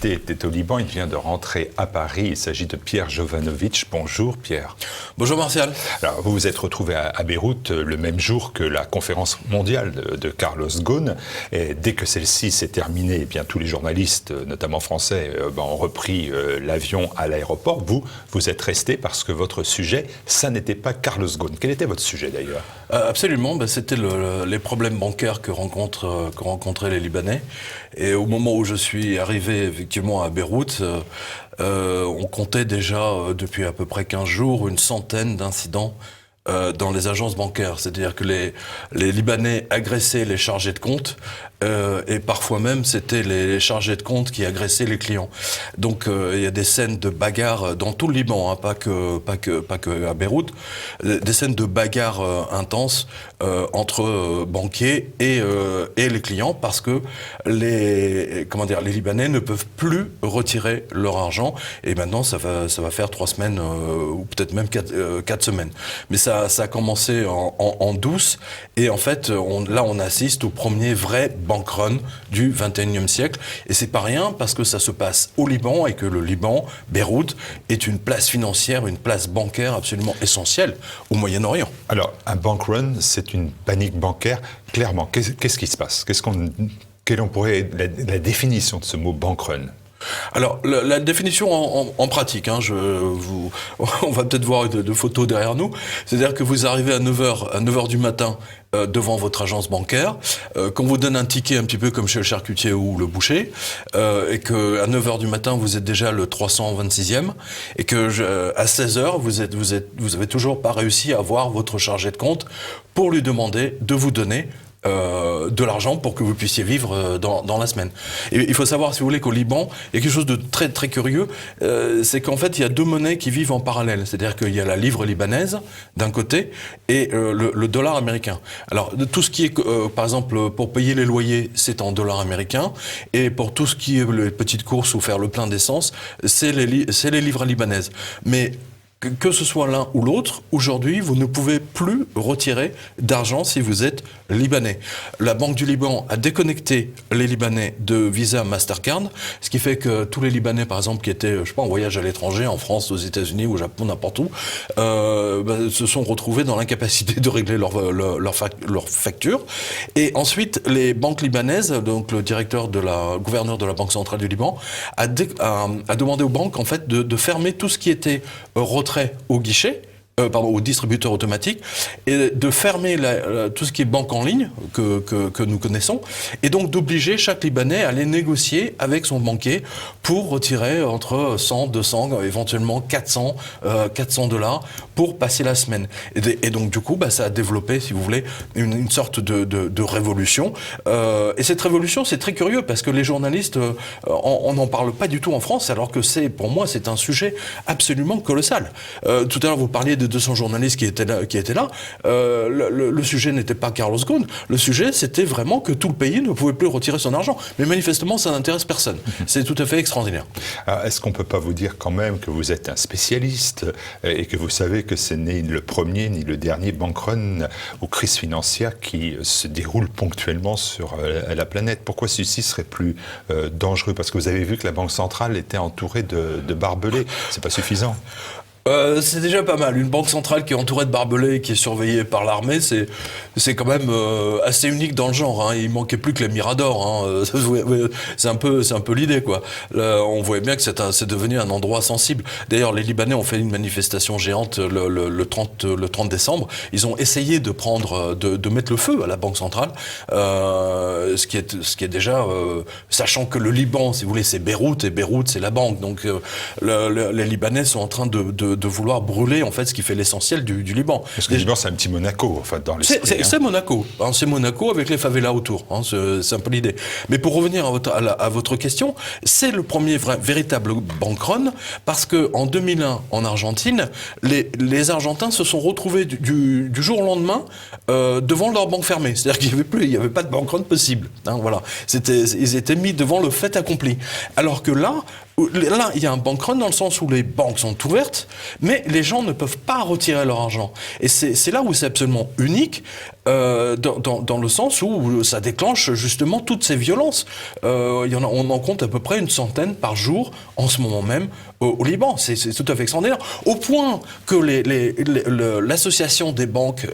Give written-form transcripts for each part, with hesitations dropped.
invité était au Liban, il vient de rentrer à Paris. Il s'agit de Pierre Jovanovic. Bonjour Pierre. Bonjour Martial. Alors vous vous êtes retrouvé à Beyrouth le même jour que la conférence mondiale de Carlos Ghosn. Et dès que celle-ci s'est terminée, eh bien, tous les journalistes, notamment français, ont repris l'avion à l'aéroport. Vous êtes resté parce que votre sujet, ça n'était pas Carlos Ghosn. Quel était votre sujet d'ailleurs ? Absolument, c'était les problèmes bancaires que rencontraient les Libanais. Et au moment où je suis arrivé effectivement à Beyrouth, on comptait déjà depuis à peu près 15 jours une centaine d'incidents dans les agences bancaires. C'est-à-dire que les Libanais agressaient les chargés de compte et parfois même c'était les chargés de compte qui agressaient les clients. Donc il y a des scènes de bagarres dans tout le Liban, hein, pas que à Beyrouth, des scènes de bagarres intenses entre banquiers et les clients parce que les Libanais ne peuvent plus retirer leur argent et maintenant ça va faire 3 semaines ou peut-être même 4 semaines. Mais ça a commencé en douce et en fait on assiste au premier vrai bank run du 21e siècle et c'est pas rien parce que ça se passe au Liban et que le Liban, Beyrouth, est une place financière, une place bancaire absolument essentielle au Moyen-Orient. Alors un bank run, c'est une panique bancaire. Clairement, qu'est-ce qui se passe ? Quelle pourrait être la définition de ce mot bank run ? Alors, la définition en pratique, on va peut-être voir de photos derrière nous, c'est-à-dire que vous arrivez à 9h du matin devant votre agence bancaire, qu'on vous donne un ticket un petit peu comme chez le charcutier ou le boucher, et que à 9h du matin vous êtes déjà le 326e, et que à 16h vous avez toujours pas réussi à voir votre chargé de compte pour lui demander de vous donner de l'argent pour que vous puissiez vivre dans la semaine. Et il faut savoir, si vous voulez, qu'au Liban, il y a quelque chose de très très curieux, c'est qu'en fait, il y a 2 monnaies qui vivent en parallèle. C'est-à-dire qu'il y a la livre libanaise, d'un côté, et le dollar américain. Alors, tout ce qui est, par exemple, pour payer les loyers, c'est en dollars américains, et pour tout ce qui est les petites courses ou faire le plein d'essence, c'est les livres libanaises. Mais que ce soit l'un ou l'autre, aujourd'hui, vous ne pouvez plus retirer d'argent si vous êtes libanais. La Banque du Liban a déconnecté les Libanais de Visa Mastercard, ce qui fait que tous les Libanais, par exemple, qui étaient, en voyage à l'étranger, en France, aux États-Unis, au Japon, n'importe où, se sont retrouvés dans l'incapacité de régler leur facture. Et ensuite, les banques libanaises, donc le gouverneur de la Banque centrale du Liban, a demandé aux banques, en fait, de fermer tout ce qui était retrait au guichet, au distributeur automatique, et de fermer tout ce qui est banque en ligne que nous connaissons, et donc d'obliger chaque Libanais à aller négocier avec son banquier pour retirer entre 100, 200, éventuellement 400 $ pour passer la semaine. Et donc du coup, ça a développé, si vous voulez, une sorte de révolution. Et cette révolution, c'est très curieux parce que les journalistes, on n'en parle pas du tout en France, alors que pour moi, c'est un sujet absolument colossal. Tout à l'heure, vous parliez de 200 journalistes qui étaient là. Le sujet n'était pas Carlos Ghosn. Le sujet, c'était vraiment que tout le pays ne pouvait plus retirer son argent. Mais manifestement, ça n'intéresse personne. C'est tout à fait extraordinaire. Alors, est-ce qu'on ne peut pas vous dire quand même que vous êtes un spécialiste et que vous savez que ce n'est ni le premier ni le dernier bank run ou crise financière qui se déroule ponctuellement sur la planète ? Pourquoi celui-ci serait plus dangereux ? Parce que vous avez vu que la Banque centrale était entourée de barbelés. C'est pas suffisant. C'est déjà pas mal. Une banque centrale qui est entourée de barbelés, qui est surveillée par l'armée, c'est quand même assez unique dans le genre. Hein. Il manquait plus que les Miradors. Hein. C'est un peu l'idée, quoi. Là, on voyait bien que c'est devenu un endroit sensible. D'ailleurs, les Libanais ont fait une manifestation géante le 30 décembre. Ils ont essayé de mettre le feu à la banque centrale, ce qui est déjà, sachant que le Liban, si vous voulez, c'est Beyrouth et Beyrouth c'est la banque. Donc les Libanais sont en train de vouloir brûler en fait ce qui fait l'essentiel du Liban. Parce que le Liban, c'est un petit Monaco, en fait, dans l'esprit. C'est Monaco. Hein, c'est Monaco avec les favelas autour. Hein, c'est un peu l'idée. Mais pour revenir à votre question, c'est le premier véritable bank run parce que en 2001, en Argentine, les Argentins se sont retrouvés du jour au lendemain devant leur banque fermée. C'est-à-dire qu'il n'y avait pas de bank run possible. Hein, voilà. Ils étaient mis devant le fait accompli. Alors que là, Là, il y a un bank run dans le sens où les banques sont ouvertes, mais les gens ne peuvent pas retirer leur argent. Et c'est là où c'est absolument unique, dans le sens où ça déclenche justement toutes ces violences. On en compte à peu près une centaine par jour en ce moment même au Liban. C'est tout à fait extraordinaire. Au point que l'association des banques,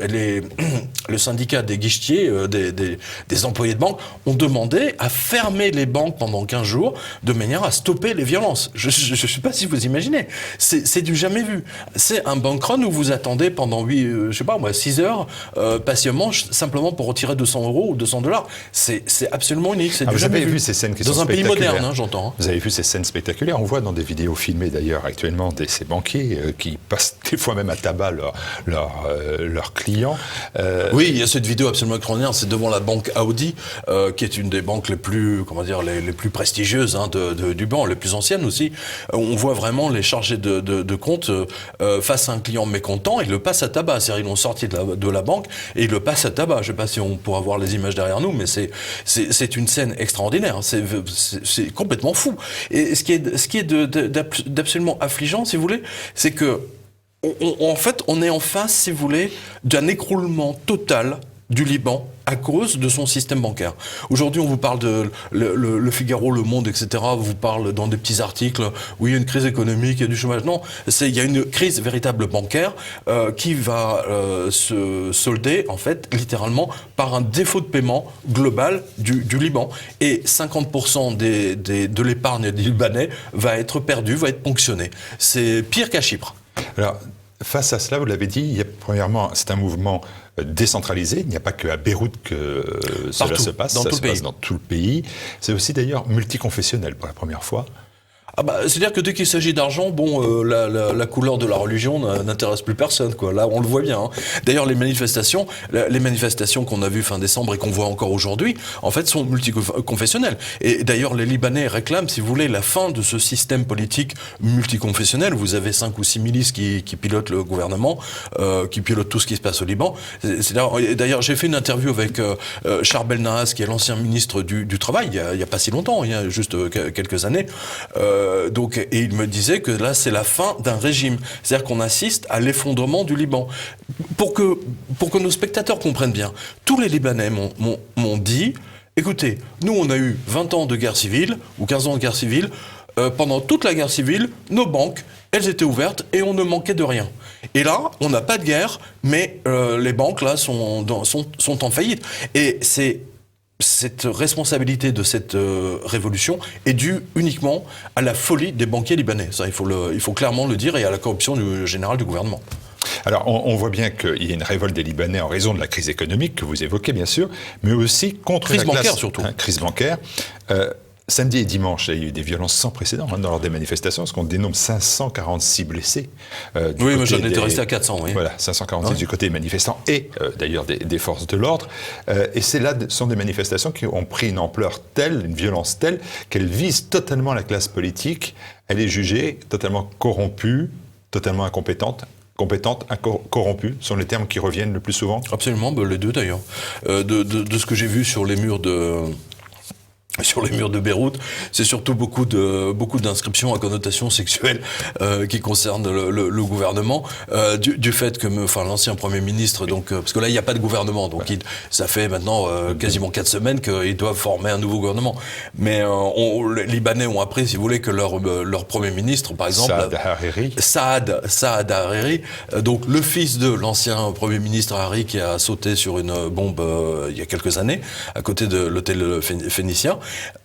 le syndicat des guichetiers, des employés de banque, ont demandé à fermer les banques pendant 15 jours de manière à stopper les violences. Je ne sais pas si vous imaginez. C'est du jamais vu. C'est un bank run où vous attendez pendant 6 heures patiemment simplement pour retirer 200 € ou 200 $. C'est absolument unique. C'est du vous jamais avez vu ces scènes qui sont dans un pays spectaculaires. moderne, j'entends. Vous avez vu ces scènes spectaculaires. On voit dans des vidéos filmées d'ailleurs actuellement ces banquiers qui passent des fois même à tabac leurs clients. Oui, il y a cette vidéo absolument extraordinaire. C'est devant la banque Audi, qui est une des banques les plus prestigieuses du Liban, les plus anciennes aussi. On voit vraiment les chargés de compte face à un client mécontent, ils le passent à tabac. C'est-à-dire, ils l'ont sorti de la banque et ils le passent à tabac. Je ne sais pas si on pourra voir les images derrière nous, mais c'est une scène extraordinaire. C'est complètement fou. Et ce qui est d'absolument affligeant, si vous voulez, c'est que en fait, on est en face, si vous voulez, d'un écroulement total du Liban à cause de son système bancaire. Aujourd'hui, on vous parle de le Figaro, Le Monde, etc. vous parle dans des petits articles, oui, il y a une crise économique, il y a du chômage. Non, il y a une crise véritable bancaire qui va se solder, en fait, littéralement, par un défaut de paiement global du Liban. Et 50% de l'épargne des Libanais va être perdue, va être ponctionnée. C'est pire qu'à Chypre. Alors, face à cela, vous l'avez dit, premièrement, c'est un mouvement décentralisé. Il n'y a pas qu'à Beyrouth que cela se passe. Ça se passe dans tout le pays. C'est aussi d'ailleurs multiconfessionnel pour la première fois. C'est-à-dire que dès qu'il s'agit d'argent, la couleur de la religion n'intéresse plus personne, quoi. Là, on le voit bien. D'ailleurs, les manifestations qu'on a vues fin décembre et qu'on voit encore aujourd'hui, en fait, sont multiconfessionnelles. Et d'ailleurs, les Libanais réclament, si vous voulez, la fin de ce système politique multiconfessionnel. Vous avez 5 ou 6 milices qui pilotent le gouvernement, qui pilotent tout ce qui se passe au Liban. D'ailleurs, j'ai fait une interview avec Charles Belnahas, qui est l'ancien ministre du Travail, il y a pas si longtemps, il y a juste quelques années. Et il me disait que là, c'est la fin d'un régime. C'est-à-dire qu'on assiste à l'effondrement du Liban. Pour que nos spectateurs comprennent bien, tous les Libanais m'ont dit, écoutez, nous, on a eu 20 ans de guerre civile, ou 15 ans de guerre civile. Pendant toute la guerre civile, nos banques, elles étaient ouvertes et on ne manquait de rien. Et là, on n'a pas de guerre, mais les banques, là, sont en faillite. Et cette responsabilité de cette révolution est due uniquement à la folie des banquiers libanais. Ça, il faut clairement le dire, et à la corruption générale du gouvernement. Alors, on voit bien qu'il y a une révolte des Libanais en raison de la crise économique que vous évoquez, bien sûr, mais aussi contre la classe... Crise bancaire, surtout. Crise bancaire. Samedi et dimanche, il y a eu des violences sans précédent lors des manifestations, parce qu'on dénombre 546 blessés. Oui, mais j'en étais resté à 400, oui. Voilà, 546 du côté des manifestants et d'ailleurs des forces de l'ordre. Et ce sont des manifestations qui ont pris une ampleur telle, une violence telle, qu'elles visent totalement la classe politique. Elle est jugée totalement corrompue, totalement incompétente. Corrompue sont les termes qui reviennent le plus souvent. Absolument, les deux d'ailleurs. De ce que j'ai vu sur les murs de Beyrouth, c'est surtout beaucoup d'inscriptions à connotation sexuelle qui concernent le gouvernement, du fait que l'ancien Premier ministre, parce que là il n'y a pas de gouvernement, donc ça fait maintenant quasiment 4 semaines qu'ils doivent former un nouveau gouvernement. Mais les Libanais ont appris, si vous voulez, que leur Premier ministre, par exemple, Saad Hariri, donc le fils de l'ancien Premier ministre Hariri qui a sauté sur une bombe il y a quelques années à côté de l'hôtel phénicien,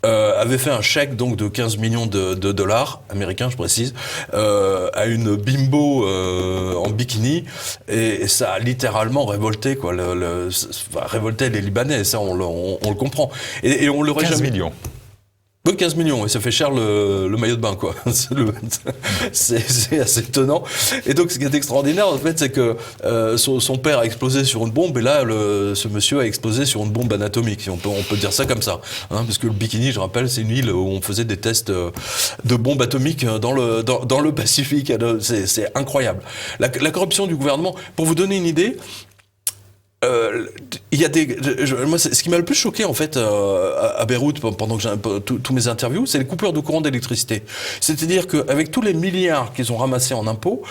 avait fait un chèque donc de 15 millions de dollars américains, je précise, à une bimbo en bikini, et ça a littéralement révolté révolté les Libanais, ça on le comprend. Et on l'aurait 15 jamais... millions. Oui, 15 millions, et ça fait cher le maillot de bain, quoi. C'est assez étonnant. Et donc, ce qui est extraordinaire, en fait, c'est que son père a explosé sur une bombe, et là, ce monsieur a explosé sur une bombe anatomique, si on peut dire ça comme ça. Parce que le Bikini, je rappelle, c'est une île où on faisait des tests de bombes atomiques dans le Pacifique. C'est incroyable. La corruption du gouvernement, pour vous donner une idée, Il y a moi, ce qui m'a le plus choqué en fait à Beyrouth pendant que j'ai tous mes interviews, c'est les coupures de courant d'électricité. C'est-à-dire qu'avec tous les milliards qu'ils ont ramassés en impôts,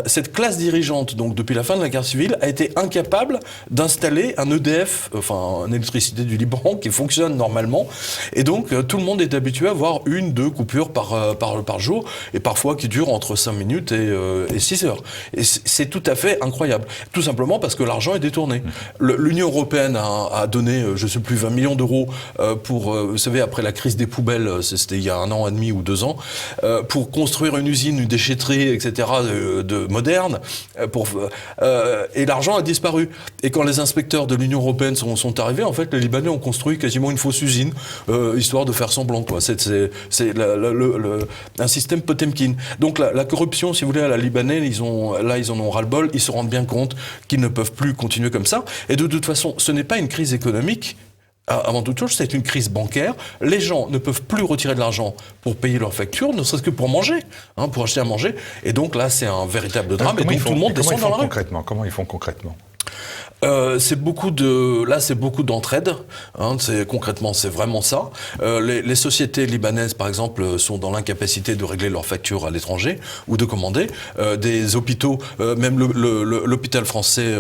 cette classe dirigeante, donc depuis la fin de la guerre civile, a été incapable d'installer un EDF, enfin une électricité du Liban qui fonctionne normalement, et donc tout le monde est habitué à avoir 1-2 coupures par jour, et parfois qui durent entre 5 minutes et 6 heures. Et c'est tout à fait incroyable, tout simplement parce que l'argent est détourné. L'Union européenne a donné, je ne sais plus, 20 millions d'euros pour, vous savez, après la crise des poubelles, c'était il y a 1 an et demi ou 2 ans, pour construire une usine, une déchetterie, etc., de moderne, et l'argent a disparu. Et quand les inspecteurs de l'Union européenne sont arrivés, en fait, les Libanais ont construit quasiment une fausse usine, histoire de faire semblant, quoi. C'est un système Potemkin. Donc la corruption, si vous voulez, à la Libanais, ils en ont ras-le-bol, ils se rendent bien compte qu'ils ne peuvent plus continuer comme ça. Et de toute façon, ce n'est pas une crise économique. Avant toute chose, c'est une crise bancaire. Les gens ne peuvent plus retirer de l'argent pour payer leurs factures, ne serait-ce que pour manger, pour acheter à manger. Et donc là, c'est un véritable drame. Et donc tout le monde descend dans la rue. Comment ils font concrètement ? C'est beaucoup d'entraide. Concrètement, c'est vraiment ça. Les sociétés libanaises, par exemple, sont dans l'incapacité de régler leurs factures à l'étranger ou de commander. Des hôpitaux, même l'hôpital français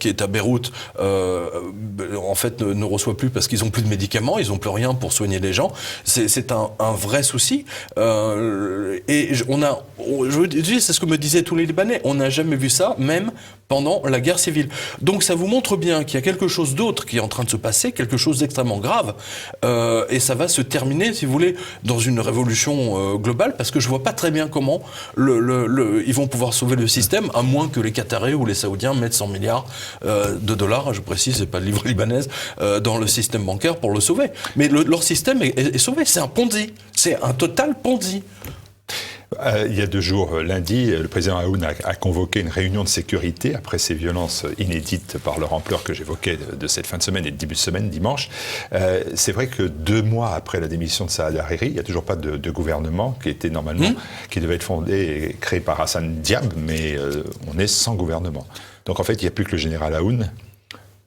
qui est à Beyrouth, en fait, ne reçoit plus parce qu'ils n'ont plus de médicaments, ils n'ont plus rien pour soigner les gens. C'est un vrai souci. Et je vous dis, c'est ce que me disaient tous les Libanais. On n'a jamais vu ça, même pendant la guerre civile. Donc ça vous montre bien qu'il y a quelque chose d'autre qui est en train de se passer, quelque chose d'extrêmement grave, et ça va se terminer, si vous voulez, dans une révolution globale, parce que je vois pas très bien comment ils vont pouvoir sauver le système, à moins que les Qataris ou les Saoudiens mettent 100 milliards de dollars, je précise, c'est pas le livre libanaise, dans le système bancaire pour le sauver. Mais leur système est sauvé, c'est un Ponzi, c'est un total Ponzi. Il y a 2 jours, lundi, le président Aoun a convoqué une réunion de sécurité après ces violences inédites par leur ampleur que j'évoquais de cette fin de semaine et de début de semaine, dimanche. C'est vrai que 2 mois après la démission de Saad Hariri, il n'y a toujours pas de gouvernement qui était normalement, qui devait être fondé et créé par Hassan Diab, mais on est sans gouvernement. Donc en fait, il n'y a plus que le général Aoun,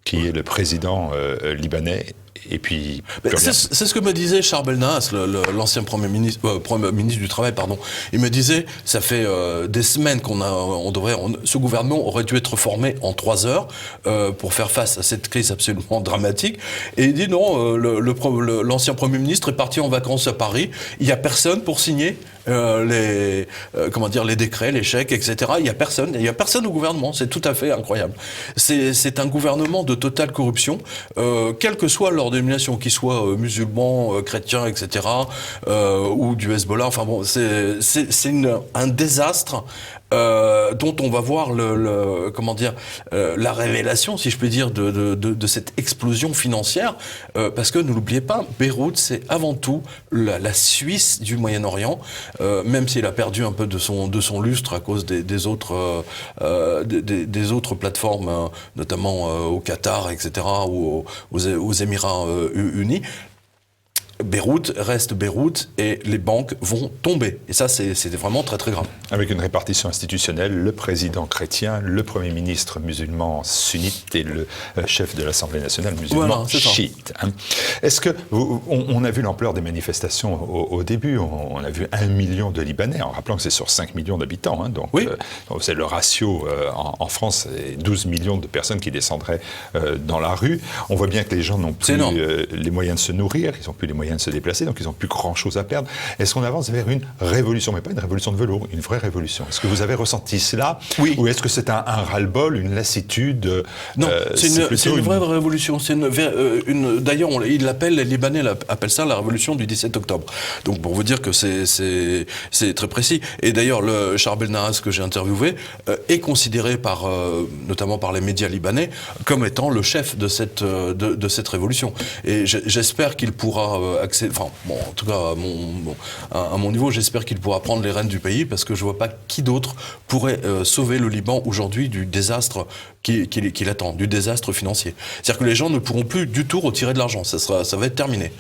qui est le président libanais. Et puis, c'est ce que me disait Charles Belnas, l'ancien premier ministre du Travail, pardon. Il me disait, ça fait des semaines ce gouvernement aurait dû être formé en 3 heures pour faire face à cette crise absolument dramatique. Et il dit non, l'ancien premier ministre est parti en vacances à Paris. Il n'y a personne pour signer les décrets, les chèques, etc. Il y a personne au gouvernement. C'est tout à fait incroyable. C'est un gouvernement de totale corruption, quelle que soit leur dénomination, qu'ils soient musulmans, chrétiens, etc., ou du Hezbollah. Enfin bon, c'est un désastre dont on va voir la révélation, si je peux dire, de cette explosion financière, parce que ne l'oubliez pas, Beyrouth, c'est avant tout la Suisse du Moyen-Orient, même s'il a perdu un peu de son lustre à cause des autres plateformes, notamment au Qatar, etc., ou aux Émirats unis. Beyrouth reste Beyrouth et les banques vont tomber. Et ça, c'est vraiment très très grave. Avec une répartition institutionnelle, le président chrétien, le premier ministre musulman sunnite et le chef de l'Assemblée nationale musulman chiite. Est-ce que on a vu l'ampleur des manifestations au début, on a vu 1 million de Libanais, en rappelant que c'est sur 5 millions d'habitants. Donc, oui. C'est le ratio en France, 12 millions de personnes qui descendraient dans la rue. On voit bien que les gens n'ont plus les moyens de se nourrir, ils n'ont plus les moyens de se déplacer, donc ils n'ont plus grand-chose à perdre. Est-ce qu'on avance vers une révolution, mais pas une révolution de velours, une vraie révolution? Est-ce que vous avez ressenti cela? Oui. Ou est-ce que c'est un ras-le-bol, une lassitude? Non, c'est une vraie révolution. D'ailleurs, les Libanais appellent ça la révolution du 17 octobre. Donc pour vous dire que c'est très précis. Et d'ailleurs, le Charles Belnas que j'ai interviewé est considéré notamment par les médias libanais comme étant le chef de cette révolution. Et j'espère qu'il pourra en tout cas, à mon niveau, j'espère qu'il pourra prendre les rênes du pays, parce que je vois pas qui d'autre pourrait sauver le Liban aujourd'hui du désastre qui l'attend, du désastre financier. C'est-à-dire que les gens ne pourront plus du tout retirer de l'argent. Ça va être terminé.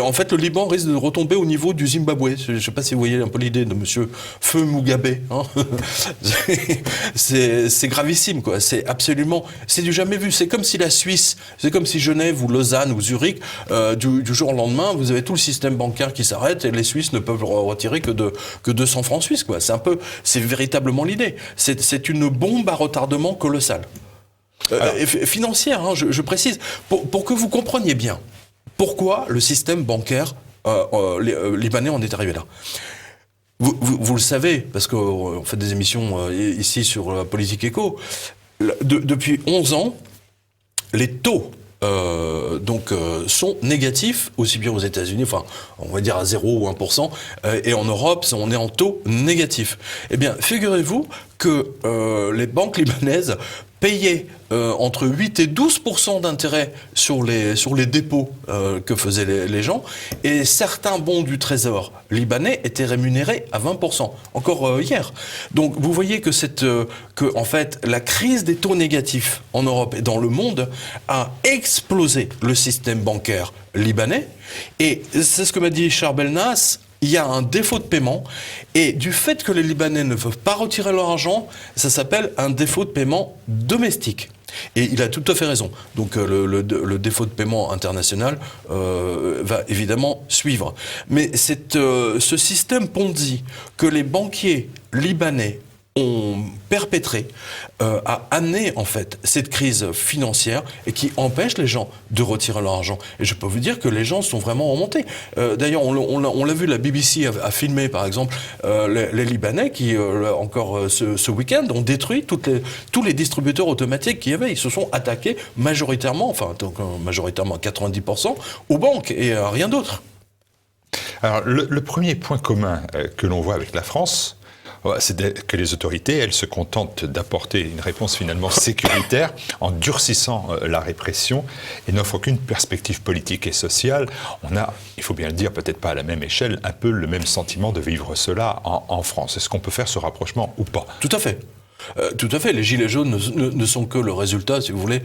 En fait, le Liban risque de retomber au niveau du Zimbabwe. Je ne sais pas si vous voyez un peu l'idée de monsieur Feu Mugabe. Hein. C'est gravissime, quoi. C'est du jamais vu. C'est comme si la Suisse, c'est comme si Genève ou Lausanne ou Zurich, du jour au lendemain, vous avez tout le système bancaire qui s'arrête et les Suisses ne peuvent retirer que 200 francs suisses, quoi. C'est véritablement l'idée. C'est une bombe à retardement colossale. Financière, hein, je précise, pour que vous compreniez bien pourquoi le système bancaire libanais en est arrivé là. Vous le savez, parce qu'on fait des émissions ici sur la politique éco. Depuis 11 ans, les taux sont négatifs, aussi bien aux États-Unis, enfin, on va dire à 0 ou 1%, et en Europe, on est en taux négatif. Eh bien, figurez-vous que les banques libanaises payaient entre 8 et 12% d'intérêt sur les dépôts que faisaient les gens, et certains bons du Trésor libanais étaient rémunérés à 20%, encore hier. Donc vous voyez que en fait la crise des taux négatifs en Europe et dans le monde a explosé le système bancaire libanais, et c'est ce que m'a dit Charles Belnas. Il y a un défaut de paiement, et du fait que les Libanais ne peuvent pas retirer leur argent, ça s'appelle un défaut de paiement domestique. Et il a tout à fait raison. Donc le défaut de paiement international va évidemment suivre. Mais ce système Ponzi que les banquiers libanais ont perpétré a amené en fait cette crise financière et qui empêche les gens de retirer leur argent. Et je peux vous dire que les gens sont vraiment remontés. D'ailleurs, on l'a vu, la BBC a filmé par exemple les Libanais qui encore ce week-end ont détruit tous les distributeurs automatiques qu'il y avait. Ils se sont attaqués majoritairement 90% aux banques et à rien d'autre. Alors le premier point commun que l'on voit avec la France, c'est que les autorités, elles se contentent d'apporter une réponse finalement sécuritaire en durcissant la répression et n'offrent aucune perspective politique et sociale. On a, il faut bien le dire, peut-être pas à la même échelle, un peu le même sentiment de vivre cela en France. Est-ce qu'on peut faire ce rapprochement ou pas ? Tout à fait. Tout à fait. Les gilets jaunes ne sont que le résultat, si vous voulez,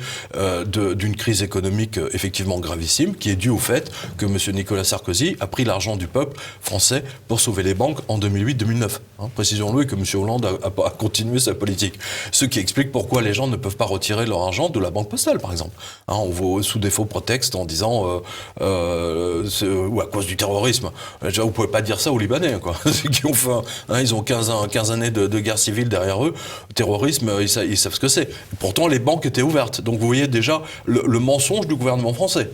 d'une crise économique effectivement gravissime, qui est due au fait que M. Nicolas Sarkozy a pris l'argent du peuple français pour sauver les banques en 2008-2009. Précisons-le, que M. Hollande a continué sa politique. Ce qui explique pourquoi les gens ne peuvent pas retirer leur argent de la Banque Postale, par exemple. On voit sous des faux prétextes en disant ou à cause du terrorisme. Déjà, vous pouvez pas dire ça aux Libanais, quoi. Qui ont fait, ils ont 15 années de guerre civile derrière eux. Terrorisme, ils savent ce que c'est. Pourtant, les banques étaient ouvertes. Donc, vous voyez déjà le mensonge du gouvernement français.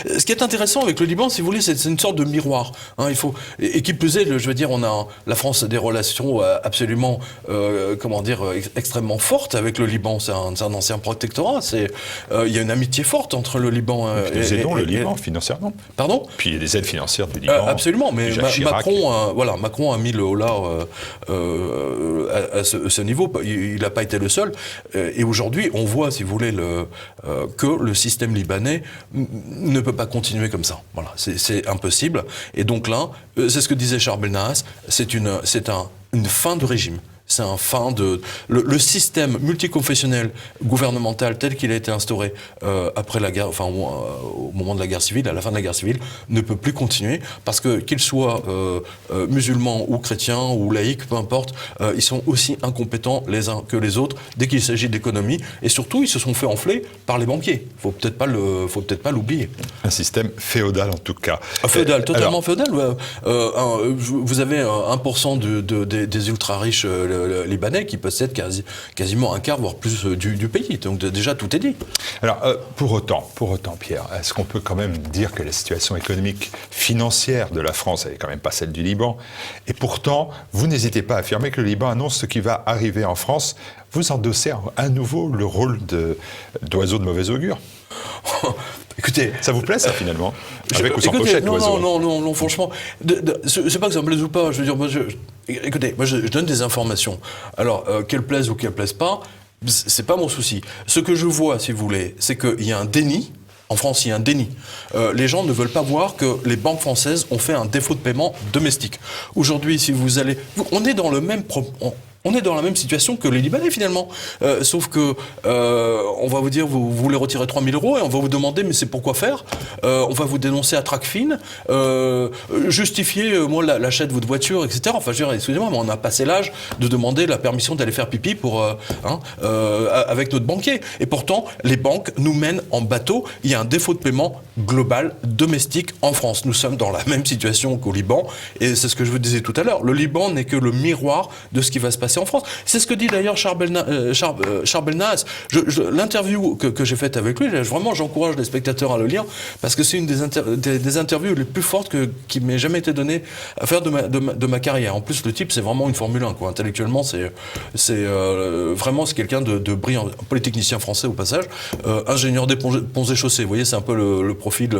Ce qui est intéressant avec le Liban, si vous voulez, c'est une sorte de miroir. Et qui plus est, je veux dire, la France a des relations absolument, extrêmement fortes avec le Liban. C'est un ancien protectorat. Il y a une amitié forte entre le Liban et nous aidons le Liban financièrement. Pardon ? Puis il y a des aides financières du Liban. Absolument, mais Macron a mis le holà à ce niveau. Il n'a pas été le seul. Et aujourd'hui, on voit, si vous voulez, que le système libanais ne peut pas continuer comme ça. Voilà, c'est impossible. Et donc là, c'est ce que disait Charles Belnas, c'est une fin de régime. C'est un fin de... Le système multiconfessionnel gouvernemental tel qu'il a été instauré après la guerre, au moment de la guerre civile, à la fin de la guerre civile, ne peut plus continuer parce que qu'ils soient musulmans ou chrétiens ou laïcs, peu importe, ils sont aussi incompétents les uns que les autres dès qu'il s'agit d'économie, et surtout ils se sont fait enfler par les banquiers. Faut peut-être pas l'oublier. Un système féodal en tout cas. Féodal, totalement féodal. Vous avez 1% des ultra riches Libanais qui possèdent quasiment un quart, voire plus du pays. Donc déjà, tout est dit. Alors, pour autant, Pierre, est-ce qu'on peut quand même dire que la situation économique financière de la France, elle n'est quand même pas celle du Liban? Et pourtant, vous n'hésitez pas à affirmer que le Liban annonce ce qui va arriver en France. Vous endossez à nouveau le rôle d'oiseau de mauvais augure. Écoutez, ça vous plaît ça finalement? Avec ou sans pochette, l'oiseau? Non, franchement, c'est pas que ça me plaise ou pas. Je veux dire, écoutez, moi je donne des informations. Alors, qu'elles plaisent ou qu'elles plaisent pas, c'est pas mon souci. Ce que je vois, si vous voulez, c'est qu'il y a un déni En France, il y a un déni. Les gens ne veulent pas voir que les banques françaises ont fait un défaut de paiement domestique. Aujourd'hui, si vous allez... On est dans le même... On est dans la même situation que les Libanais finalement, sauf que on va vous dire vous voulez retirer 3 000 € et on va vous demander mais c'est pourquoi faire. On va vous dénoncer à Tracfin, justifier moi l'achat de votre voiture, etc. Enfin, je veux dire, excusez-moi, mais on a passé l'âge de demander la permission d'aller faire pipi pour avec notre banquier. Et pourtant, les banques nous mènent en bateau. Il y a un défaut de paiement global domestique en France. Nous sommes dans la même situation qu'au Liban, et c'est ce que je vous disais tout à l'heure. Le Liban n'est que le miroir de ce qui va se passer en France. C'est ce que dit d'ailleurs Charles Belnaz. L'interview que j'ai faite avec lui, vraiment j'encourage les spectateurs à le lire, parce que c'est une des interviews les plus fortes qui m'ait jamais été donnée à faire de ma carrière. En plus, le type, c'est vraiment une Formule 1, quoi. Intellectuellement, c'est quelqu'un de brillant, polytechnicien français au passage, ingénieur des ponts et chaussées. Vous voyez, c'est un peu le profil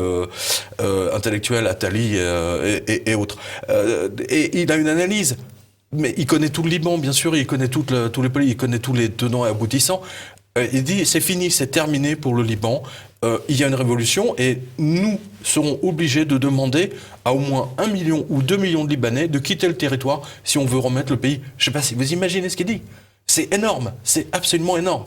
intellectuel, Attali et autres. Et il a une analyse. Mais il connaît tout le Liban, bien sûr, il connaît tous les pays, il connaît tous les tenants et aboutissants. Il dit c'est fini, c'est terminé pour le Liban. Il y a une révolution et nous serons obligés de demander à au moins 1 million ou 2 millions de Libanais de quitter le territoire si on veut remettre le pays. Je ne sais pas si vous imaginez ce qu'il dit. C'est énorme, c'est absolument énorme.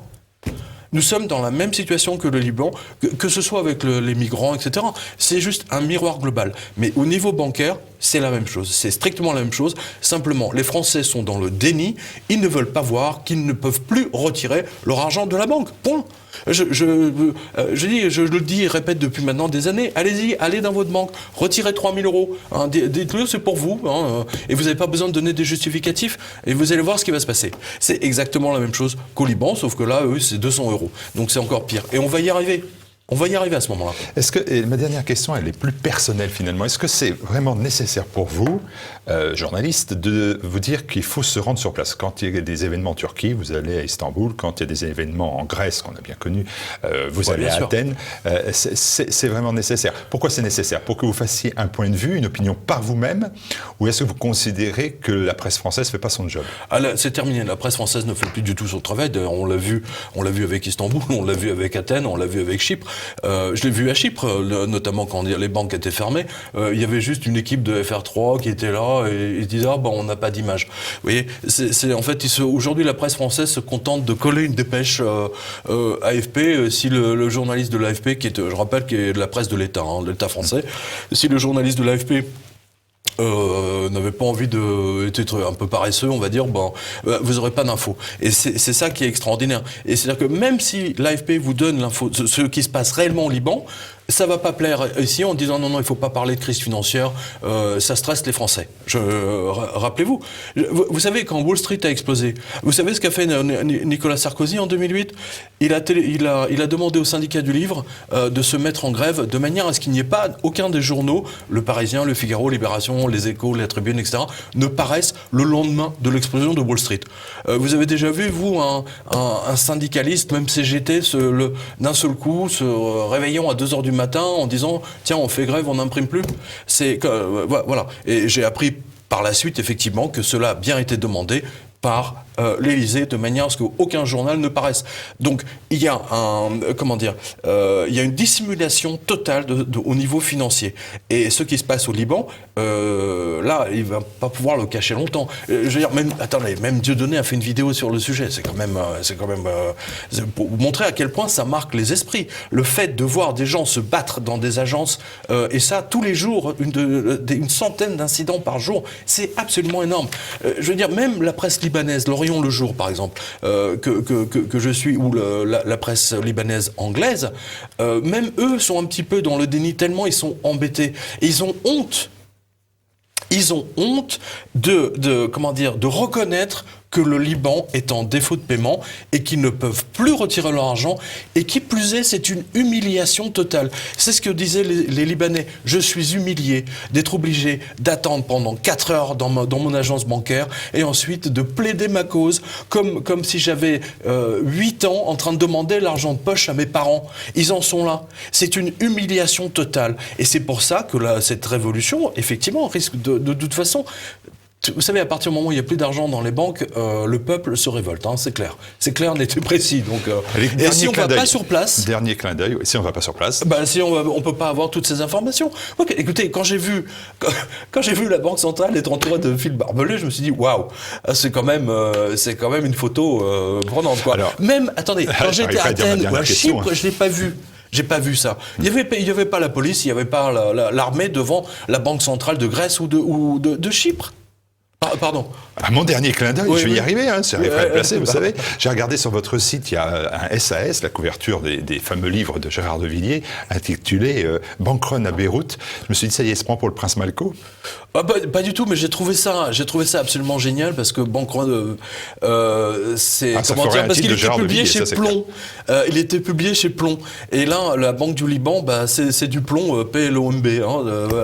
Nous sommes dans la même situation que le Liban, que ce soit avec les migrants, etc. C'est juste un miroir global. Mais au niveau bancaire, c'est la même chose. C'est strictement la même chose. Simplement, les Français sont dans le déni. Ils ne veulent pas voir qu'ils ne peuvent plus retirer leur argent de la banque. Point. Je le dis et répète depuis maintenant des années. Allez-y, allez dans votre banque, retirez 3 000 €. Hein, dites-le, c'est pour vous. Et vous n'avez pas besoin de donner des justificatifs. Et vous allez voir ce qui va se passer. C'est exactement la même chose qu'au Liban, sauf que là, eux, c'est 200 €. Donc c'est encore pire. Et on va y arriver. On va y arriver à ce moment-là. Et ma dernière question, elle est plus personnelle finalement. Est-ce que c'est vraiment nécessaire pour vous, journaliste, de vous dire qu'il faut se rendre sur place? Quand il y a des événements en Turquie, vous allez à Istanbul. Quand il y a des événements en Grèce, qu'on a bien connu, vous allez à Athènes. C'est vraiment nécessaire. Pourquoi c'est nécessaire? Pour que vous fassiez un point de vue, une opinion par vous-même? Ou est-ce que vous considérez que la presse française ne fait pas son job? C'est terminé. La presse française ne fait plus du tout son travail. On l'a vu avec Istanbul, on l'a vu avec Athènes, on l'a vu avec Chypre. Je l'ai vu à Chypre, notamment quand les banques étaient fermées. Il y avait juste une équipe de FR3 qui était là et ils disaient on n'a pas d'image. Vous voyez, en fait, aujourd'hui la presse française se contente de coller une dépêche AFP. Si le journaliste de l'AFP, je rappelle, qui est de la presse de l'État, de l'État français, si le journaliste de l'AFP n'avait pas envie était un peu paresseux, on va dire, vous n'aurez pas d'infos. Et c'est ça qui est extraordinaire. Et c'est-à-dire que même si l'AFP vous donne l'info, ce qui se passe réellement au Liban, ça va pas plaire ici en disant non, il faut pas parler de crise financière, ça stresse les Français. Rappelez-vous, vous savez quand Wall Street a explosé, vous savez ce qu'a fait Nicolas Sarkozy en 2008 ? Il a demandé au syndicat du livre de se mettre en grève de manière à ce qu'il n'y ait pas aucun des journaux, Le Parisien, Le Figaro, Libération, Les Échos, La Tribune, etc., ne paraissent le lendemain de l'explosion de Wall Street. Vous avez déjà vu, vous, un syndicaliste, même CGT, d'un seul coup, se réveillant à 2h du matin en disant « Tiens, on fait grève, on n'imprime plus ». Voilà. Et j'ai appris par la suite, effectivement, que cela a bien été demandé par l'Élysée de manière à ce qu'aucun journal ne paraisse. Donc il y a il y a une dissimulation totale au niveau financier. Et ce qui se passe au Liban, là, il va pas pouvoir le cacher longtemps. Je veux dire, même Dieudonné a fait une vidéo sur le sujet. C'est quand même pour vous montrer à quel point ça marque les esprits. Le fait de voir des gens se battre dans des agences et ça tous les jours, une centaine d'incidents par jour, c'est absolument énorme. Je veux dire, même la presse libanaise, L'Orient le jour par exemple, que je suis, ou la presse libanaise anglaise, même eux sont un petit peu dans le déni tellement ils sont embêtés. Et ils ont honte. Ils ont honte de reconnaître que le Liban est en défaut de paiement et qu'ils ne peuvent plus retirer leur argent. Et qui plus est, c'est une humiliation totale. C'est ce que disaient les Libanais. Je suis humilié d'être obligé d'attendre pendant 4 heures dans mon agence bancaire et ensuite de plaider ma cause comme si j'avais 8 ans en train de demander l'argent de poche à mes parents. Ils en sont là. C'est une humiliation totale. Et c'est pour ça que cette révolution, effectivement, risque de toute façon Vous savez, à partir du moment où il n'y a plus d'argent dans les banques, le peuple se révolte, hein, c'est clair. C'est clair, net et précis. Donc, et si on ne va pas sur place... Dernier clin d'œil, si on ne va pas sur place... si on ne peut pas avoir toutes ces informations. Okay, écoutez, quand j'ai vu la Banque centrale être entourée de fils barbelés, je me suis dit, waouh, c'est quand même une photo prenante, quoi. Alors, même, attendez, quand j'étais à Athènes ou à Chypre, je ne l'ai pas vu. J'ai pas vu ça. Il y avait pas la police, il y avait pas l'armée devant la Banque centrale de Grèce ou de Chypre. Pardon. Mon dernier clin d'œil, je vais y arriver, c'est à placer, vous savez. J'ai regardé sur votre site, il y a un SAS, la couverture des fameux livres de Gérard de Villiers, intitulé Bankrun à Beyrouth. Je me suis dit, ça y est, il se prend pour le prince Malko. Pas du tout, mais j'ai trouvé ça absolument génial parce que Bankrun, c'est comment dire, parce qu'il était publié chez Plomb. Il était publié chez Plomb. Et là, la Banque du Liban, c'est du plomb, PLOMB,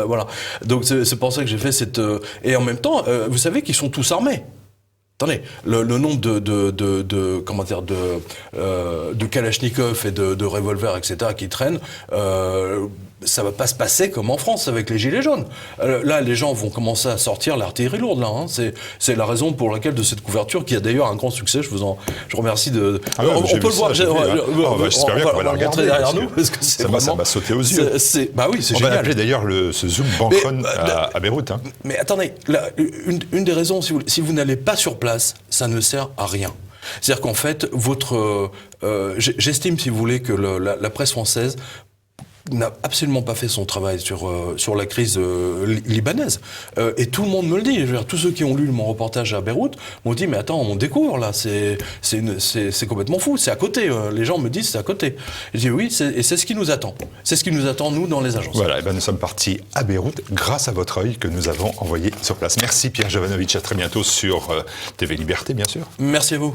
voilà. Donc c'est pour ça que j'ai fait cette. Et en même temps, vous savez qu'ils sont tous armés. Attendez, le nombre de Kalachnikov et de revolvers, etc., qui traînent, ça va pas se passer comme en France avec les gilets jaunes. Là, les gens vont commencer à sortir l'artillerie lourde, là. C'est la raison pour laquelle de cette couverture, qui a d'ailleurs un grand succès. Je remercie de... on peut le voir. J'espère bien qu'on va la regarder derrière nous, parce que ça m'a sauté aux yeux. Oui, c'est génial. On va l'appeler d'ailleurs ce Zoom Bankrun à Beyrouth. Mais attendez, une des raisons, si vous n'allez pas sur place, ça ne sert à rien. C'est-à-dire qu'en fait, j'estime, si vous voulez, que la presse française n'a absolument pas fait son travail sur la crise libanaise. Et tout le monde me le dit. Je veux dire, tous ceux qui ont lu mon reportage à Beyrouth m'ont dit, mais attends, on découvre là, c'est complètement fou, c'est à côté. Les gens me disent, c'est à côté. Je dis oui, et c'est ce qui nous attend. C'est ce qui nous attend, nous, dans les agences. Voilà, nous sommes partis à Beyrouth grâce à votre œil que nous avons envoyé sur place. Merci Pierre Jovanovic, à très bientôt sur TV Liberté, bien sûr. Merci à vous.